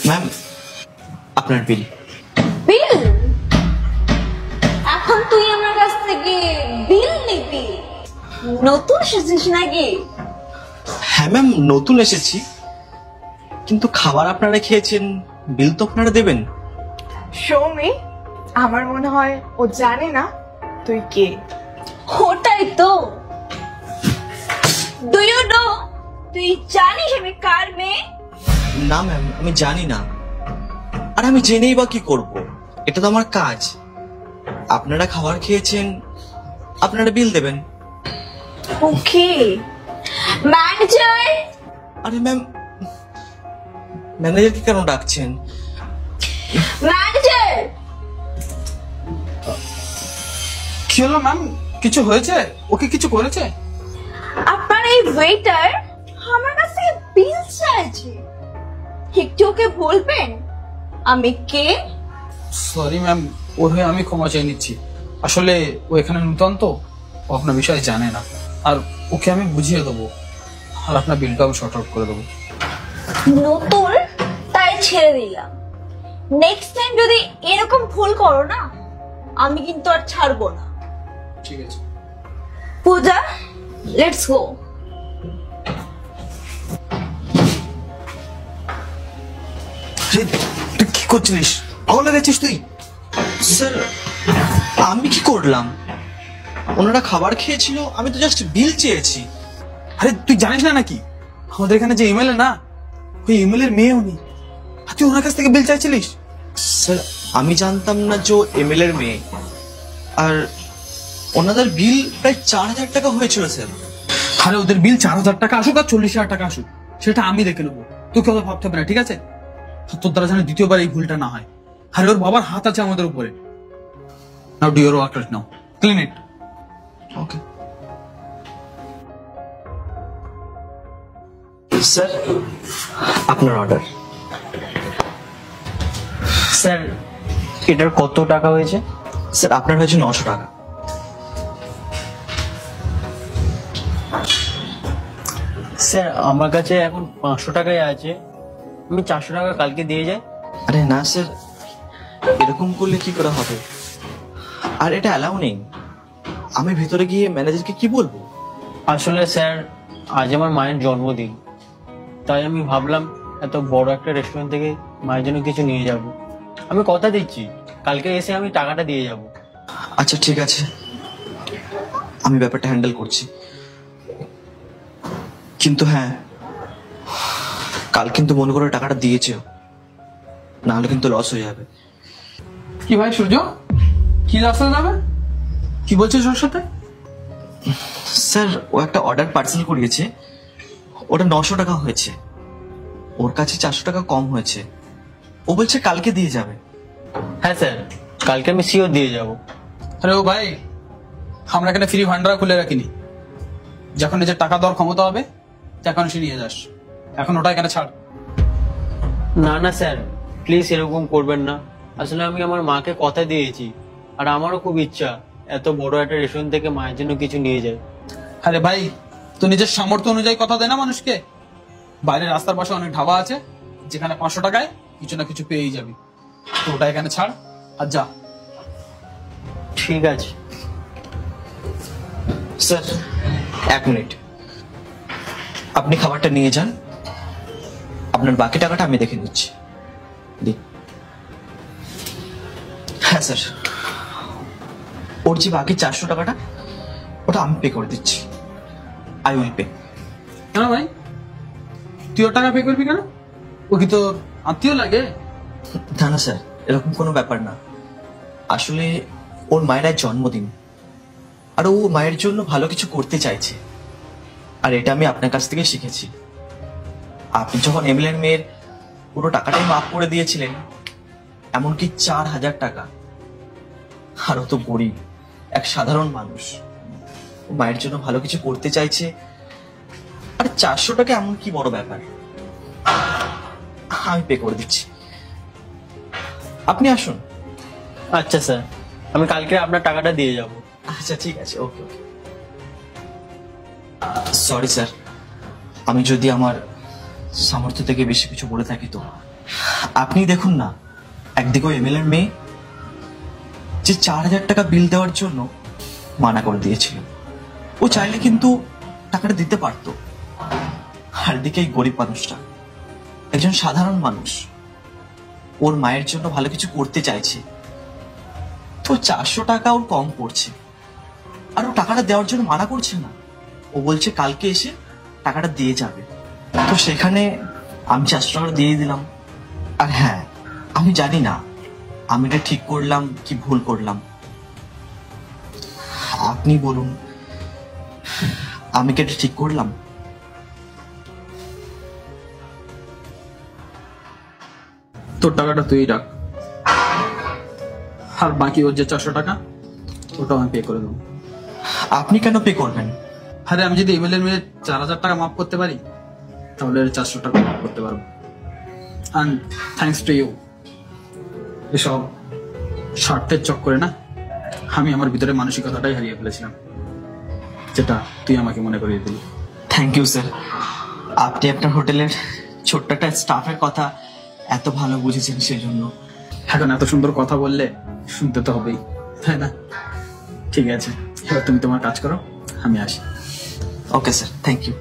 Ma'am, আপনার বিল। বিল? এখন তুই আমার কাছ থেকে বিল নিবি? নতুন এসেছিস নাকি? হ্যাঁ ম্যাম, নতুন এসেছি, কিন্তু খাবার আপনারা খেয়েছেন, বিল তো আপনারা দেবেন। সৌমি, আমার মনে হয় ও জানে না তুই কে। ওটাই তো। Do you know? তুই জানিস আমি কার মেয়ে? না ম্যাম, আমি জানি না। আর আমি জেনেই বা কি করব? এটা তো আমার কাজ। আপনারা খাবার খেয়েছেন, আপনারা বিল দেবেন। ওকে। ম্যানেজার। আরে ম্যাম, ম্যানেজারকে কেন ডাকছেন? ম্যানেজার। কি হলো ম্যাম? কিছু হয়েছে? ওকে কিছু করেছে? আপনার এই ওয়েটার আমার কাছ থেকে বিল চাইছে। একটু ওকে বলবেন আমি কে? সরি ম্যাম, ওর হয়ে আমি ক্ষমা চেয়ে নিচ্ছি। আসলে ও এখানে নূতন তো, ও আপনার বিষয়ে জানে না। আর ওকে আমি বুঝিয়ে দেবো, আর আপনার বিলটাও শর্ট আউট করে দেবো। নতুন তাই ছেড়ে দিলাম। নেক্সট টাইম যদি এরকম ভুল করো না, আমি কিন্তু আর ছাড়বো না। ঠিক আছে পূজা, লেটস গো। তুই কি করছিস? পাগল গেছিস তুই? স্যার, আমি কি করলাম? ওনারা খাবার খেয়েছিল, আমি তো জাস্ট বিল চেয়েছি। আরে তুই জানিস না নাকি আমাদের এখানে যে এমএলএ না, ওই এমএলএ মেয়ে উনি, আর তুই ওনার কাছ থেকে বিল চাইছিলিস? স্যার, আমি জানতাম না যে এমএলএ এর মেয়ে। আর ওনাদের বিল প্রায় 4,000 টাকা হয়েছিল স্যার। আরে ওদের বিল 4,000 টাকা আসুক আর 40,000 টাকা আসুক, সেটা আমি দেখে নেবো। তোকে অত ভাবতে হবে না, ঠিক আছে? তোর দ্বারা যেন দ্বিতীয়বার এই ভুলটা না হয়। আরে ওর বাবার হাত আছে আমাদের উপরে। Now do your work right now, clean it. Okay sir, আপনার অর্ডার। স্যার, এটার কত টাকা হয়েছে? স্যার, আপনার হয়েছে 900 টাকা। স্যার, আমার কাছে এখন 500 টাকাই আছে। আমি 400 টাকা কালকে দিয়ে যাই। আরে না স্যার, এরকম করলে কি করে হবে? আর এটা অ্যালাউ নেই। আমি ভিতরে গিয়ে ম্যানেজারকে কি বলবো? আসলে স্যার, আজ আমার মায়ের জন্মদিন, তাই আমি ভাবলাম এত বড় একটা রেস্টুরেন্ট থেকে মায়ের জন্য কিছু নিয়ে যাব। আমি কথা দিচ্ছি কালকে এসে আমি টাকাটা দিয়ে যাব। আচ্ছা ঠিক আছে, আমি ব্যাপারটা হ্যান্ডেল করছি। কিন্তু হ্যাঁ, কাল কিন্তু মনে করে টাকাটা দিয়েছেও, না হলে কিন্তু লস হয়ে যাবে। কি ভাই সূর্য, কি রাস্তা যাবে? কি বলছিস ওর সাথে? স্যার, ও একটা অর্ডার পার্সেল করিয়েছে, ওটা 900 টাকা হয়েছে। ওর কাছে 400 টাকা কম হয়েছে। ও বলছে কালকে দিয়ে যাবে। হ্যাঁ স্যার, কালকে আমি শিওর দিয়ে যাব। আরে ও ভাই, আমরা এখানে ফ্রি ভান্ডার খুলে রাখিনি। যখন নিজের টাকা দেওয়ার ক্ষমতা হবে তখন সে নিয়ে যাস। এখন ওটা এখানে ছাড়। না না স্যার, প্লিজ এরকম করবেন না। আসলে আমি আমার মাকে কথা দিয়েছি, আর আমারও খুব ইচ্ছা এত বড় একটা রেস্টুরেন্ট থেকে মায়ের জন্য কিছু নিয়ে যায়। আরে ভাই, তো নিজের সামর্থ্য অনুযায়ী কথা দেয় না মানুষকে? বাইরে রাস্তার পাশে অনেক ধাবা আছে যেখানে 500 টাকায় কিছু না কিছু পেয়েই যাবি। তো ওটা এখানে ছাড় আর যা। ঠিক আছে স্যার, 1 মিনিট, আপনি খাবারটা নিয়ে যান, আপনার বাকি টাকাটা আমি দেখে নিচ্ছি। হ্যাঁ স্যার, ওর যে বাকি 400 টাকাটা, ওটা আমি পে করে দিচ্ছি। I will pay. কেন ভাই, তুই ওর টাকা পে করবি কেন? ও কি তোর আত্মীয় লাগে? না না স্যার, এরকম কোনো ব্যাপার না। আসলে ওর মায়ের আজ জন্মদিন, আর ও মায়ের জন্য ভালো কিছু করতে চাইছে। আর এটা আমি আপনার কাছ থেকে শিখেছি। আপনি যখন এমএলএর মেয়ের পুরো টাকাটাই মাফ করে দিয়েছিলেন, এমনকি 4,000 টাকা। আর ও তো গরিব, এক সাধারণ মানুষ, ও মায়ের জন্য ভালো কিছু করতে চাইছে। আর 400 টাকা এমন কি বড় ব্যাপার? আমি পে করে দিচ্ছি, আপনি আসুন। আচ্ছা স্যার, আমি কালকে আপনার টাকাটা দিয়ে যাব। আচ্ছা ঠিক আছে, ওকে ওকে। সরি স্যার, আমি যদি আমার সামর্থ্য থেকে বেশি কিছু বলে থাকি তো আপনি দেখুন না, একদিকে ওই এমএলএর মেয়ে যে 4,000 টাকা বিল দেওয়ার জন্য মানা করে দিয়েছিল, ও চাইলে কিন্তু টাকাটা দিতে পারতো। আর এদিকে এই গরিব মানুষটা, একজন সাধারণ মানুষ, ওর মায়ের জন্য ভালো কিছু করতে চাইছে, তো 400 টাকা ওর কম পড়ছে, আর ও টাকাটা দেওয়ার জন্য মানা করছে না। ও বলছে কালকে এসে টাকাটা দিয়ে যাবে। তো সেখানে আমি 400 টাকা দিয়ে দিলাম। আর হ্যাঁ, আমি জানি না আমি এটা ঠিক করলাম কি ভুল করলাম। আপনি বলুন, আমি কি এটা ঠিক করলাম? তোর টাকাটা তুই রাখ, আর বাকি ওর যে 400 টাকা ওটা আমি পে করে দেবো। আপনি কেন পে করবেন? আরে আমি যদি এমএলএর মেয়ে 4,000 টাকা মাফ করতে পারি, তাহলে 400 টাকা মাফ করতে পারবো। And thanks to you. এসব স্বার্থের চক্করে না, আমি আমার ভিতরে মানসিকতাটাই হারিয়ে ফেলেছিলাম, যেটা তুই আমাকে মনে করিয়ে দিলি। Thank you sir. আপনি আপনার হোটেলের ছোট্ট একটা স্টাফের কথা এত ভালো বুঝেছেন, সেজন্য। এখন এত সুন্দর কথা বললে শুনতে তো হবেই, তাই না? ঠিক আছে, এবার তুমি তোমার কাজ করো, আমি আসি। Okay sir, thank you.